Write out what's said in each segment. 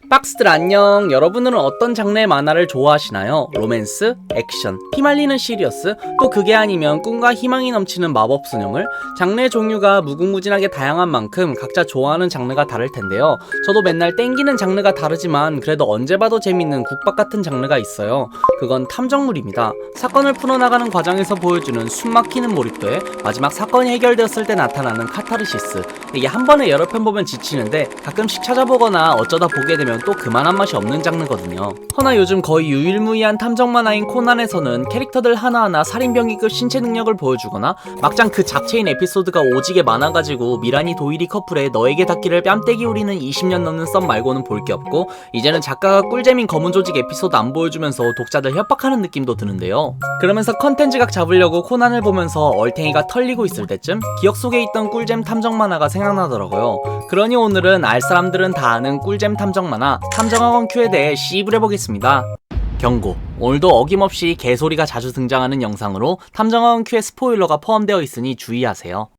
박스들 안녕. 여러분들은 어떤 장르의 만화를 좋아하시나요? 로맨스, 액션, 피말리는 시리어스, 또 그게 아니면 꿈과 희망이 넘치는 마법 소녀물? 장르의 종류가 무궁무진하게 다양한 만큼 각자 좋아하는 장르가 다를 텐데요. 저도 맨날 땡기는 장르가 다르지만 그래도 언제 봐도 재밌는 국밥 같은 장르가 있어요. 그건 탐정물입니다. 사건을 풀어나가는 과정에서 보여주는 숨막히는 몰입도에 마지막 사건이 해결되었을 때 나타나는 카타르시스. 이게 한 번에 여러 편 보면 지치는데 가끔씩 찾아보거나 어쩌다 보게 되면 또 그만한 맛이 없는 장르거든요. 허나 요즘 거의 유일무이한 탐정 만화인 코난에서는 캐릭터들 하나하나 살인병기급 신체 능력을 보여주거나 막장 그 잡채인 에피소드가 오지게 많아가지고 미라니 도일이 커플의 너에게 닿기를 뺨때기 우리는 20년 넘는 썸 말고는 볼 게 없고, 이제는 작가가 꿀잼인 검은 조직 에피소드 안 보여주면서 독자들 협박하는 느낌도 드는데요. 그러면서 컨텐츠 각 잡으려고 코난을 보면서 얼탱이가 털리고 있을 때쯤 기억 속에 있던 꿀잼 탐정 만화가 생각나더라고요. 그러니 오늘은 알 사람들은 다 아는 꿀잼 탐정 만화 탐정학원 Q에 대해 씹으려보겠습니다. 경고. 오늘도 어김없이 개소리가 자주 등장하는 영상으로 탐정학원 Q의 스포일러가 포함되어 있으니 주의하세요.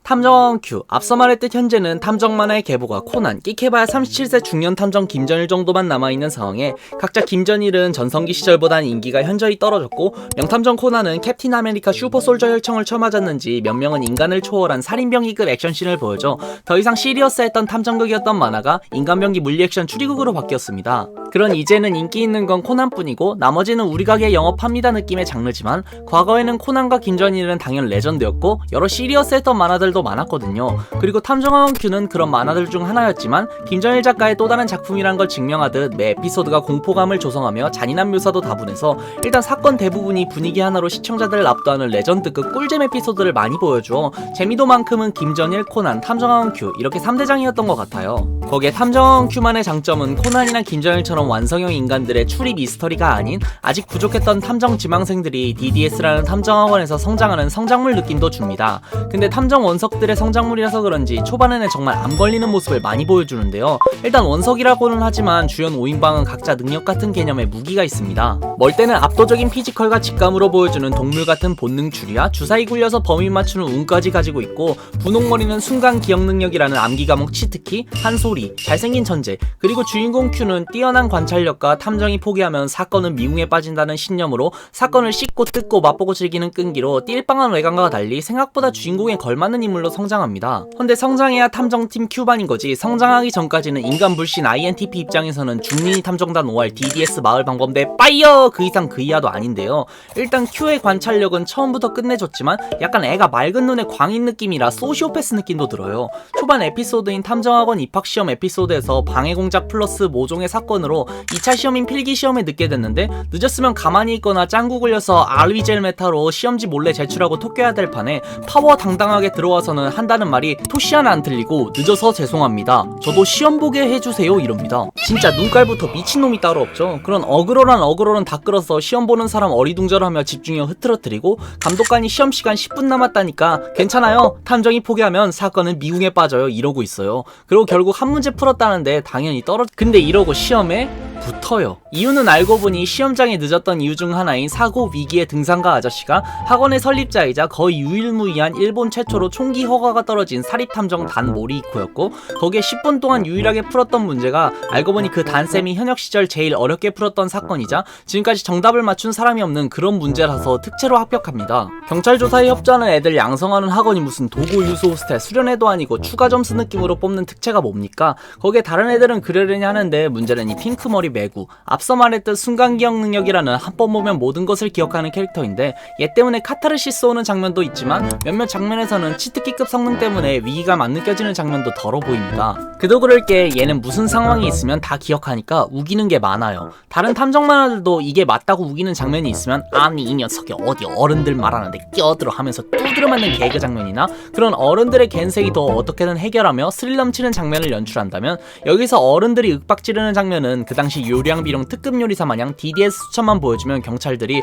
탐정학원 Q. 앞서 말했듯 현재는 탐정 만화의 계보가 코난, 끽해봐야 37세 중년 탐정 김전일 정도만 남아있는 상황에 각자 김전일은 전성기 시절보단 인기가 현저히 떨어졌고, 명탐정 코난은 캡틴 아메리카 슈퍼솔저 혈청을 쳐맞았는지 몇 명은 인간을 초월한 살인병기급 액션씬을 보여줘 더 이상 시리어스했던 탐정극이었던 만화가 인간병기 물리액션 추리극으로 바뀌었습니다. 그런 이제는 인기 있는 건 코난뿐이고 나머지는 우리 가게 영업합니다 느낌의 장르지만, 과거에는 코난과 김전일은 당연 레전드였고 여러 시리어스했던 만화들도 많았거든요. 그리고 탐정학원 Q는 그런 만화들 중 하나였지만 김전일 작가의 또 다른 작품이란 걸 증명하듯 매 에피소드가 공포감을 조성하며 잔인한 묘사도 다분해서 일단 사건 대부분이 분위기 하나로 시청자들을 압도하는 레전드급 꿀잼 에피소드를 많이 보여줘 재미도만큼은 김전일, 코난, 탐정학원 Q 이렇게 3대장이었던 것 같아요. 거기에 탐정학원 Q만의 장점은 코난이나 김전일처럼 완성형 인간들의 추리 미스터리가 아닌 아직 부족했던 탐정 지망생들이 DDS라는 탐정학원에서 성장하는 성장물 느낌도 줍니다. 근데 탐정 원석들의 성장물이라서 그런지 초반에는 정말 암 걸리는 모습을 많이 보여주는데요. 일단 원석이라고는 하지만 주연 5인방은 각자 능력 같은 개념의 무기가 있습니다. 멀 때는 압도적인 피지컬과 직감으로 보여주는 동물 같은 본능 추리와 주사위 굴려서 범인 맞추는 운까지 가지고 있고, 분홍머리는 순간 기억 능력이라는 암기 과목 치트키, 한소리, 잘생긴 천재, 그리고 주인공 Q는 뛰어난 관찰력과 탐정이 포기하면 사건은 미궁에 빠진다는 신념으로 사건을 씻고 뜯고 맛보고 즐기는 끈기로 띨빵한 외관과 달리 생각보다 주인공에 걸맞는 인물로 성장합니다. 헌데 성장해야 탐정팀 Q반인 거지, 성장하기 전까지는 인간 불신 INTP 입장에서는 중린이 탐정단 OR DDS 마을 방범대 파이어 그 이상 그 이하도 아닌데요. 일단 Q의 관찰력은 처음부터 끝내줬지만 약간 애가 맑은 눈의 광인 느낌이라 소시오패스 느낌도 들어요. 초반 에피소드인 탐정학원 입학시험 에피소드에서 방해공작 플러스 모종의 사건으로 2차 시험인 필기시험에 늦게 됐는데, 늦었으면 가만히 있거나 짱구 굴려서 알위젤 메타로 시험지 몰래 제출하고 토껴야 될 판에 파워 당당하게 들어와서는 한다는 말이 토시 하나 안 틀리고 늦어서 죄송합니다, 저도 시험 보게 해주세요 이럽니다. 진짜 눈깔부터 미친놈이 따로 없죠. 그런 어그로란 다 끌어서 시험 보는 사람 어리둥절하며 집중력 흐트러뜨리고, 감독관이 시험 시간 10분 남았다니까 괜찮아요, 탐정이 포기하면 사건은 미궁에 빠져요 이러고 있어요. 그리고 결국 한 문제 풀었다는데 당연히 근데 이러고 시험에 붙어요. 이유는 알고 보니 시험장에 늦었던 이유 중 하나인 사고 위기의 등산가 아저씨가 학원의 설립자이자 거의 유일무이한 일본 최초로 총기 허가가 떨어진 사립탐정 단 모리이코였고, 거기에 10분 동안 유일하게 풀었던 문제가 알고 보니 그 단쌤이 현역 시절 제일 어렵게 풀었던 사건이자 지금까지 정답을 맞춘 사람이 없는 그런 문제라서 특채로 합격합니다. 경찰 조사에 협조하는 애들 양성하는 학원이 무슨 도고 유소 호스텔 수련회도 아니고 추가 점수 느낌으로 뽑는 특채가 뭡니까? 거기에 다른 애들은 그러려니 하는데 문제는 이 핑크머리 매구, 앞서 말했듯 순간기억 능력이라는 한 번 보면 모든 것을 기억하는 캐릭터인데, 얘 때문에 카타르시스 오는 장면도 있지만 몇몇 장면에서는 치트키급 성능 때문에 위기감 안 느껴지는 장면도 덜어 보입니다. 그도 그럴 게 얘는 무슨 상황이 있으면 다 기억하니까 우기는 게 많아요. 다른 탐정 만화들도 이게 맞다고 우기는 장면이 있으면 아니 이 녀석이 어디 어른들 말하는데 끼어들어 하면서 두드려 맞는 개그 장면이나 그런 어른들의 갠색이도 어떻게든 해결하며 스릴 넘치는 장면을 연출한다면, 여기서 어른들이 윽박 지르는 장면은 그 당시 마치 요리왕 비룡 특급 요리사 마냥 DDS 수첩만 보여주면 경찰들이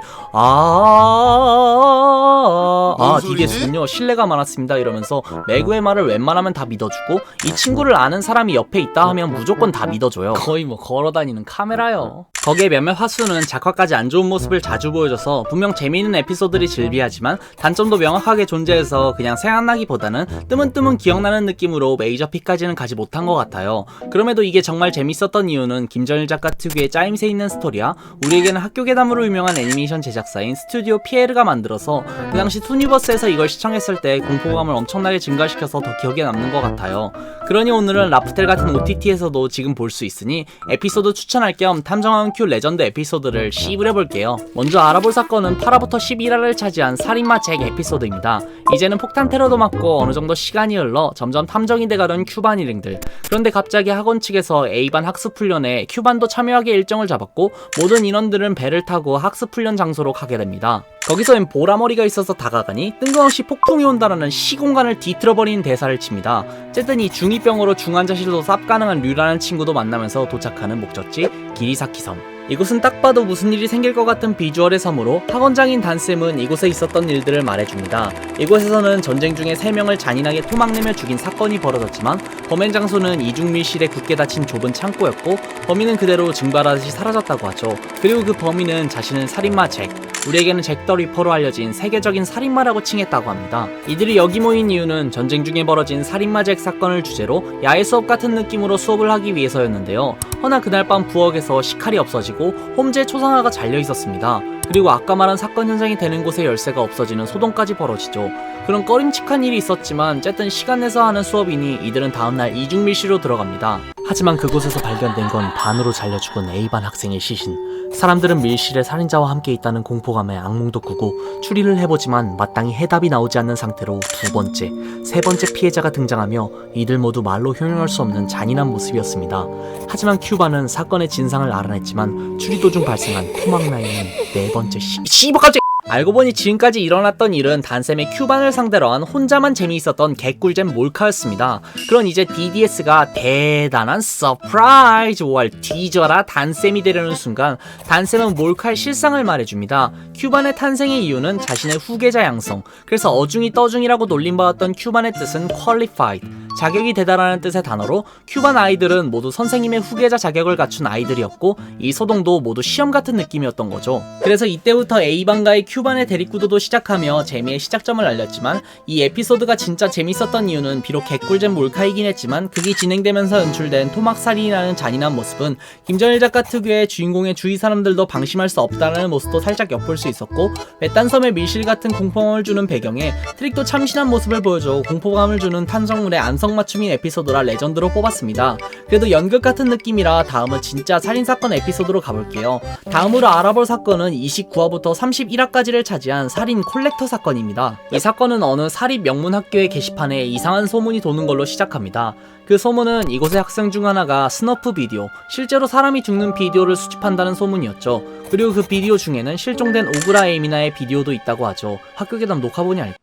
DDS군요, 신뢰가 많았습니다 이러면서 매구의 말을 웬만하면 다 믿어주고, 이 친구를 아는 사람이 옆에 있다 하면 무조건 다 믿어줘요. 거의 뭐 걸어다니는 카메라요. 거기에 몇몇 화수는 작화까지 안 좋은 모습을 자주 보여줘서 분명 재미있는 에피소드들이 즐비하지만 단점도 명확하게 존재해서 그냥 생각나기보다는 뜨문뜨문 기억나는 느낌으로 메이저 픽까지는 가지 못한 것 같아요. 그럼에도 이게 정말 재밌었던 이유는 김전일 작가 특유의 짜임새 있는 스토리야 우리에게는 학교 괴담으로 유명한 애니메이션 제작사인 스튜디오 피에르가 만들어서 그 당시 투니버스에서 이걸 시청했을 때 공포감을 엄청나게 증가시켜서 더 기억에 남는 것 같아요. 그러니 오늘은 라프텔 같은 OTT에서도 지금 볼 수 있으니 에피소드 추천할 겸 탐정왕 큐 레전드 에피소드를 씹으려볼게요. 먼저 알아볼 사건은 8화부터 11화를 차지한 살인마 잭 에피소드입니다. 이제는 폭탄 테러도 맞고 어느정도 시간이 흘러 점점 탐정이 돼가던 큐반 일행들. 그런데 갑자기 학원 측에서 A반 학습훈련에 큐반도 참여하게 일정을 잡았고 모든 인원들은 배를 타고 학습훈련 장소로 가게 됩니다. 거기서엔 보라머리가 있어서 다가가니 뜬금없이 폭풍이 온다라는 시공간을 뒤틀어버리는 대사를 칩니다. 어쨌든 이 중2병으로 중환자실도 쌉 가능한 류라는 친구도 만나면서 도착하는 목적지 기리사키 섬. 이곳은 딱 봐도 무슨 일이 생길 것 같은 비주얼의 섬으로 학원장인 단쌤은 이곳에 있었던 일들을 말해줍니다. 이곳에서는 전쟁 중에 3명을 잔인하게 토막내며 죽인 사건이 벌어졌지만 범행 장소는 이중밀실에 굳게 닫힌 좁은 창고였고 범인은 그대로 증발하듯이 사라졌다고 하죠. 그리고 그 범인은 자신을 살인마 잭, 우리에게는 잭 더 리퍼로 알려진 세계적인 살인마라고 칭했다고 합니다. 이들이 여기 모인 이유는 전쟁 중에 벌어진 살인마 잭 사건을 주제로 야외 수업 같은 느낌으로 수업을 하기 위해서였는데요. 허나 그날 밤 부엌에서 식칼이 없어지고 홈즈의 초상화가 잘려 있었습니다. 그리고 아까 말한 사건 현장이 되는 곳에 열쇠가 없어지는 소동까지 벌어지죠. 그런 꺼림칙한 일이 있었지만 어쨌든 시간 내서 하는 수업이니 이들은 다음날 이중밀실로 들어갑니다. 하지만 그곳에서 발견된 건 반으로 잘려 죽은 A반 학생의 시신. 사람들은 밀실에 살인자와 함께 있다는 공포감에 악몽도 꾸고 추리를 해보지만 마땅히 해답이 나오지 않는 상태로 두 번째, 세 번째 피해자가 등장하며 이들 모두 말로 형용할 수 없는 잔인한 모습이었습니다. 하지만 큐바는 사건의 진상을 알아냈지만 추리 도중 발생한 토막나이는 네 번째 씨발까지. 알고 보니 지금까지 일어났던 일은 단쌤의 큐반을 상대로 한 혼자만 재미있었던 개꿀잼 몰카였습니다. 그런 이제 DDS가 대단한 서프라이즈 월 뒤져라 단쌤이 되려는 순간 단쌤은 몰카의 실상을 말해줍니다. 큐반의 탄생의 이유는 자신의 후계자 양성, 그래서 어중이 떠중이라고 놀림받았던 큐반의 뜻은 qualified, 자격이 되다라는 뜻의 단어로 큐반 아이들은 모두 선생님의 후계자 자격을 갖춘 아이들이었고 이 소동도 모두 시험 같은 느낌이었던 거죠. 그래서 이때부터 A반과의 큐반의 대립구도도 시작하며 재미의 시작점을 알렸지만 이 에피소드가 진짜 재밌었던 이유는 비록 개꿀잼 몰카이긴 했지만 극이 진행되면서 연출된 토막살인이라는 잔인한 모습은 김전일 작가 특유의 주인공의 주위 사람들도 방심할 수 없다는 모습도 살짝 엿볼 수 있었고 외딴섬의 밀실 같은 공포감을 주는 배경에 트릭도 참신한 모습을 보여줘 공포감을 주는 탄성물의 안성맞춤인 에피소드라 레전드로 뽑았습니다. 그래도 연극 같은 느낌이라 다음은 진짜 살인사건 에피소드로 가볼게요. 다음으로 알아볼 사건은 29화부터 31화까지를 차지한 살인 콜렉터 사건입니다. 이 사건은 어느 사립 명문학교의 게시판에 이상한 소문이 도는 걸로 시작합니다. 그 소문은 이곳의 학생 중 하나가 스너프 비디오, 실제로 사람이 죽는 비디오를 수집한다는 소문이었죠. 그리고 그 비디오 중에는 실종된 오그라 에이미나의 비디오도 있다고 하죠. 학교 괴담 녹화본이 아닐까.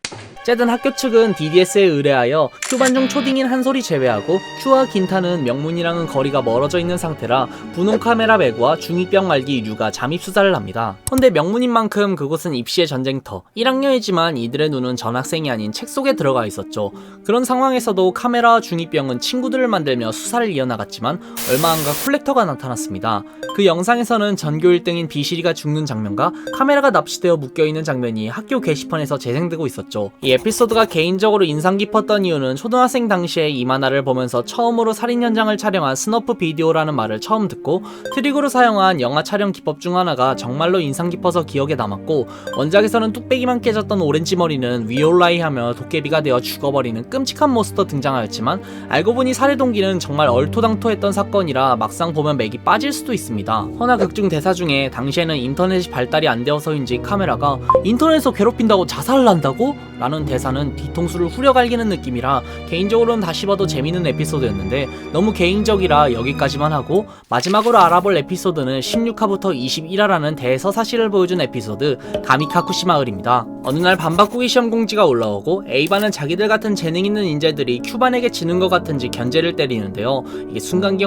어쨌든 학교 측은 DDS에 의뢰하여 큐반 중 초딩인 한솔이 제외하고 큐와 긴타는 명문이랑은 거리가 멀어져 있는 상태라 분홍 카메라 배구와 중2병 말기 류가 잠입 수사를 합니다. 근데 명문인 만큼 그곳은 입시의 전쟁터, 1학년이지만 이들의 눈은 전학생이 아닌 책 속에 들어가 있었죠. 그런 상황에서도 카메라와 중2병은 친구들을 만들며 수사를 이어나갔지만 얼마 안가 콜렉터가 나타났습니다. 그 영상에서는 전교 1등인 비실이가 죽는 장면과 카메라가 납치되어 묶여있는 장면이 학교 게시판에서 재생되고 있었죠. 이 에피소드가 개인적으로 인상 깊었던 이유는 초등학생 당시에 이 만화를 보면서 처음으로 살인 현장을 촬영한 스너프 비디오라는 말을 처음 듣고 트릭으로 사용한 영화 촬영 기법 중 하나가 정말로 인상 깊어서 기억에 남았고 원작에서는 뚝배기만 깨졌던 오렌지 머리는 위올라이 하며 도깨비가 되어 죽어버리는 끔찍한 모습도 등장하였지만 알고 보니 살해 동기는 정말 얼토당토했던 사건이라 막상 보면 맥이 빠질 수도 있습니다. 허나 극중 대사 중에 당시에는 인터넷이 발달이 안 되어서인지 카메라가 인터넷에서 괴롭힌다고 자살을 한다고? 라는 대사는 뒤통수를 후려갈기는 느낌이라 개인적으로는 다시 봐도 재밌는 에피소드였는데 너무 개인적이라 여기까지만 하고 마지막으로 알아볼 에피소드는 16화부터 21화라는 대서사실을 보여준 에피소드 가미카쿠시마을입니다. 어느 날 반바꾸기 시험 공지가 올라오고 A반은 자기들 같은 재능 있는 인재들이 큐반에게 지는 것 같은지 견제를 때리는데요. 이게 순간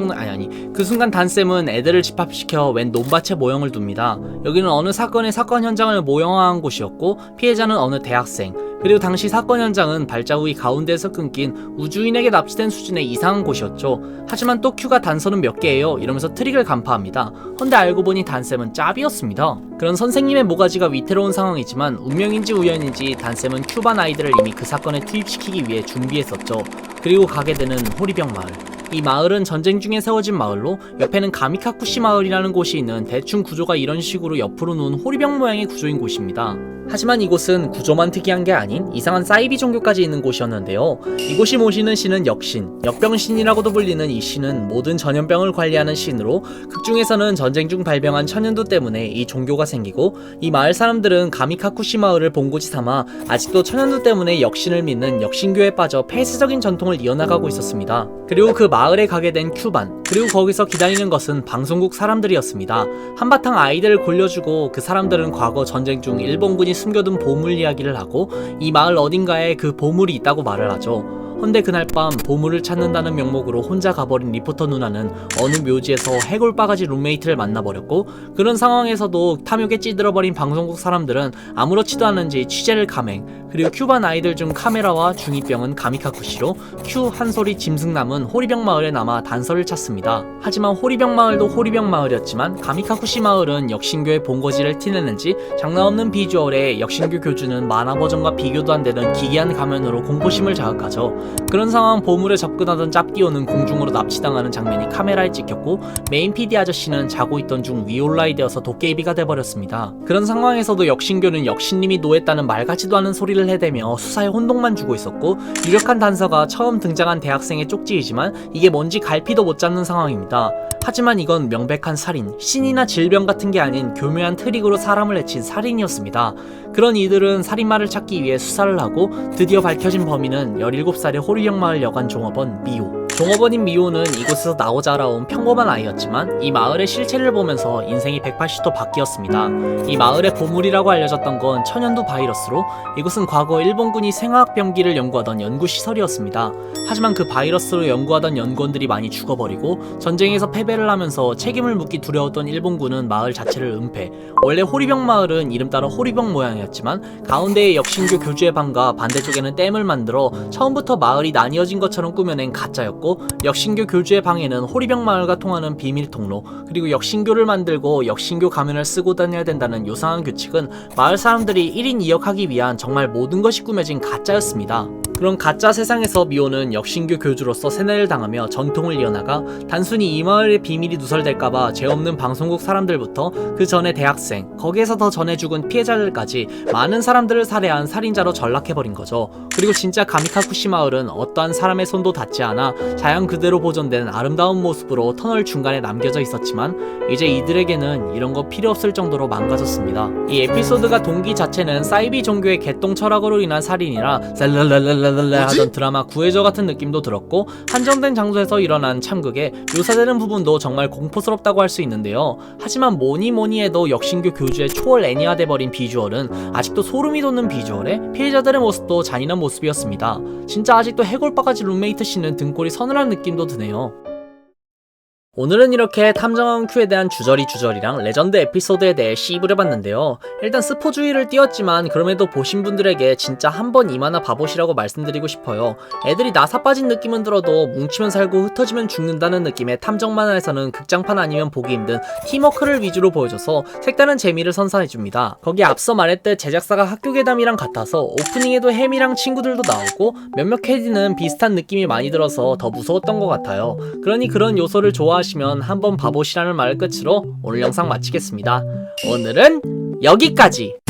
그 순간 단쌤은 애들을 집합해 결합시켜 웬 논밭의 모형을 둡니다. 여기는 어느 사건의 사건 현장을 모형화한 곳이었고 피해자는 어느 대학생, 그리고 당시 사건 현장은 발자국이 가운데에서 끊긴 우주인에게 납치된 수준의 이상한 곳이었죠. 하지만 또 큐가 단서는 몇 개예요 이러면서 트릭을 간파합니다. 헌데 알고 보니 단쌤은 짭이었습니다. 그런 선생님의 모가지가 위태로운 상황이지만 운명인지 우연인지 단쌤은 큐반 아이들을 이미 그 사건에 투입시키기 위해 준비했었죠. 그리고 가게 되는 호리병 마을. 이 마을은 전쟁 중에 세워진 마을로 옆에는 가미카쿠시 마을이라는 곳이 있는 대충 구조가 이런 식으로 옆으로 놓은 호리병 모양의 구조인 곳입니다. 하지만 이곳은 구조만 특이한 게 아닌 이상한 사이비 종교까지 있는 곳이었는데요. 이곳이 모시는 신은 역신, 역병신이라고도 불리는 이 신은 모든 전염병을 관리하는 신으로 극중에서는 전쟁 중 발병한 천연두 때문에 이 종교가 생기고 이 마을 사람들은 가미카쿠시 마을을 본고지 삼아 아직도 천연두 때문에 역신을 믿는 역신교에 빠져 폐쇄적인 전통을 이어나가고 있었습니다. 그리고 그 마을에 가게 된 큐반, 그리고 거기서 기다리는 것은 방송국 사람들이었습니다. 한바탕 아이들을 골려주고 그 사람들은 과거 전쟁 중 일본군이 숨겨둔 보물 이야기를 하고 이 마을 어딘가에 그 보물이 있다고 말을 하죠. 헌데 그날 밤 보물을 찾는다는 명목으로 혼자 가버린 리포터 누나는 어느 묘지에서 해골바가지 룸메이트를 만나버렸고, 그런 상황에서도 탐욕에 찌들어버린 방송국 사람들은 아무렇지도 않은지 취재를 감행, 그리고 큐반 아이들 중 카메라와 중2병은 가미카쿠시로 큐 한솔이 짐승 남은 호리병 마을에 남아 단서를 찾습니다. 하지만 호리병 마을도 호리병 마을이었지만 가미카쿠시 마을은 역신교의 본거지를 티내는지 장난 없는 비주얼에 역신교 교주는 만화 버전과 비교도 안 되는 기괴한 가면으로 공포심을 자극하죠. 그런 상황 보물에 접근하던 짭띠오는 공중으로 납치당하는 장면이 카메라에 찍혔고 메인 PD 아저씨는 자고 있던 중 위올라이 되어서 도깨비가 돼버렸습니다. 그런 상황에서도 역신교는 역신님이 노했다는 말 같지도 않은 소리를 해대며 수사에 혼동만 주고 있었고 유력한 단서가 처음 등장한 대학생의 쪽지이지만 이게 뭔지 갈피도 못 잡는 상황입니다. 하지만 이건 명백한 살인, 신이나 질병 같은 게 아닌 교묘한 트릭으로 사람을 해친 살인이었습니다. 그런 이들은 살인마를 찾기 위해 수사를 하고 드디어 밝혀진 범인은 17살의 호리병 마을 여관 종업원 미호. 종업원인 미호는 이곳에서 나고 자라온 평범한 아이였지만 이 마을의 실체를 보면서 인생이 180도 바뀌었습니다. 이 마을의 보물이라고 알려졌던 건 천연두 바이러스로 이곳은 과거 일본군이 생화학병기를 연구하던 연구시설이었습니다. 하지만 그 바이러스로 연구하던 연구원들이 많이 죽어버리고 전쟁에서 패배를 하면서 책임을 묻기 두려웠던 일본군은 마을 자체를 은폐. 원래 호리병 마을은 이름 따라 호리병 모양이었지만 가운데에 역신교 교주의 방과 반대쪽에는 댐을 만들어 처음부터 마을이 나뉘어진 것처럼 꾸며낸 가짜였고, 역신교 교주의 방에는 호리병 마을과 통하는 비밀 통로, 그리고 역신교를 만들고 역신교 가면을 쓰고 다녀야 된다는 요상한 규칙은 마을 사람들이 1인 2역 하기 위한 정말 모든 것이 꾸며진 가짜였습니다. 그런 가짜 세상에서 미호는 역신교 교주로서 세뇌를 당하며 전통을 이어나가 단순히 이 마을의 비밀이 누설될까봐 죄 없는 방송국 사람들부터 그 전에 대학생, 거기에서 더 전에 죽은 피해자들까지 많은 사람들을 살해한 살인자로 전락해버린 거죠. 그리고 진짜 가미카쿠시 마을은 어떠한 사람의 손도 닿지 않아 자연 그대로 보존된 아름다운 모습으로 터널 중간에 남겨져 있었지만 이제 이들에게는 이런 거 필요 없을 정도로 망가졌습니다. 이 에피소드가 동기 자체는 사이비 종교의 개똥 철학으로 인한 살인이라 랄랄랄랄랄 하던 드라마 구해줘 같은 느낌도 들었고, 한정된 장소에서 일어난 참극에 묘사되는 부분도 정말 공포스럽다고 할 수 있는데요. 하지만 뭐니 해도 역신교 교주의 초월 애니화돼버린 비주얼은 아직도 소름이 돋는 비주얼에 피해자들의 모습도 잔인한 모습이었습니다. 진짜 아직도 해골바가지 룸메이트 씨는 등골이 서늘한 느낌도 드네요. 오늘은 이렇게 탐정왕 큐에 대한 주저리랑 레전드 에피소드에 대해 씹으려봤는데요. 일단 스포주의를 띄웠지만 그럼에도 보신 분들에게 진짜 한번 이만화 봐보시라고 말씀드리고 싶어요. 애들이 나사 빠진 느낌은 들어도 뭉치면 살고 흩어지면 죽는다는 느낌의 탐정 만화에서는 극장판 아니면 보기 힘든 팀워크를 위주로 보여줘서 색다른 재미를 선사해줍니다. 거기에 앞서 말했듯 제작사가 학교괴담이랑 같아서 오프닝에도 햄이랑 친구들도 나오고 몇몇 캐디는 비슷한 느낌이 많이 들어서 더 무서웠던 것 같아요. 그러니 그런 요소를 좋아하시면 한번 봐보시라는 말을 끝으로 오늘 영상 마치겠습니다. 오늘은 여기까지!